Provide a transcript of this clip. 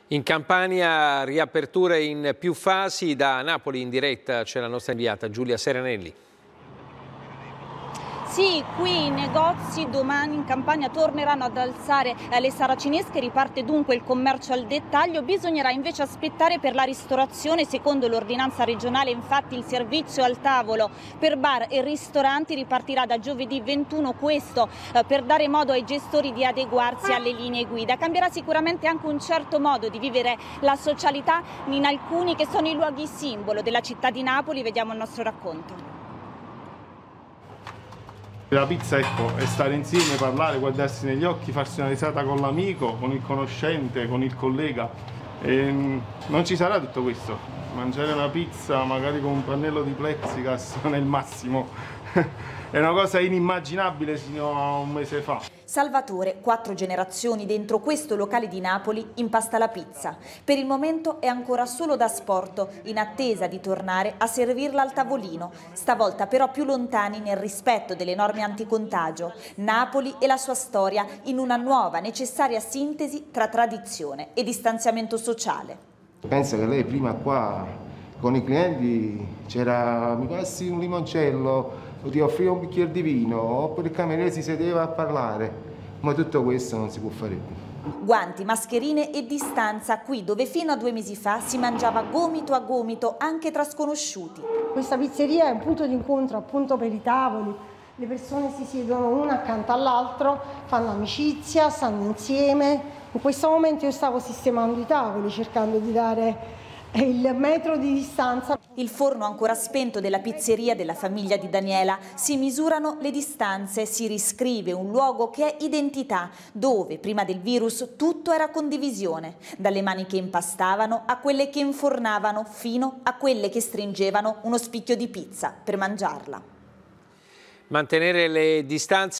In Campania riaperture in più fasi. Da Napoli in diretta c'è la nostra inviata Giulia Serenelli. Sì, qui i negozi domani in Campania torneranno ad alzare le saracinesche, riparte dunque il commercio al dettaglio. Bisognerà invece aspettare per la ristorazione. Secondo l'ordinanza regionale, infatti, il servizio al tavolo per bar e ristoranti ripartirà da giovedì 21, questo per dare modo ai gestori di adeguarsi alle linee guida. Cambierà sicuramente anche un certo modo di vivere la socialità in alcuni che sono i luoghi simbolo della città di Napoli. Vediamo il nostro racconto. La pizza, ecco, è stare insieme, parlare, guardarsi negli occhi, farsi una risata con l'amico, con il conoscente, con il collega. Non ci sarà tutto questo. Mangiare una pizza magari con un pannello di plexiglass non è il massimo. È una cosa inimmaginabile fino a un mese fa. Salvatore, 4 generazioni dentro questo locale di Napoli, impasta la pizza. Per il momento è ancora solo da asporto, in attesa di tornare a servirla al tavolino, stavolta però più lontani nel rispetto delle norme anticontagio. Napoli e la sua storia in una nuova necessaria sintesi tra tradizione e distanziamento sociale. Pensa che lei prima qua con i clienti c'era: mi passi un limoncello, ti offriva un bicchiere di vino, oppure il cameriere si sedeva a parlare, ma tutto questo non si può fare più. Guanti, mascherine e distanza qui dove fino a 2 mesi fa si mangiava gomito a gomito anche tra sconosciuti. Questa pizzeria è un punto di incontro appunto per i tavoli, le persone si siedono una accanto all'altro, fanno amicizia, stanno insieme. In questo momento io stavo sistemando i tavoli cercando di dare il metro di distanza. Il forno ancora spento della pizzeria della famiglia di Daniela. Si misurano le distanze, si riscrive un luogo che è identità, dove prima del virus tutto era condivisione, dalle mani che impastavano a quelle che infornavano fino a quelle che stringevano uno spicchio di pizza per mangiarla. Mantenere le distanze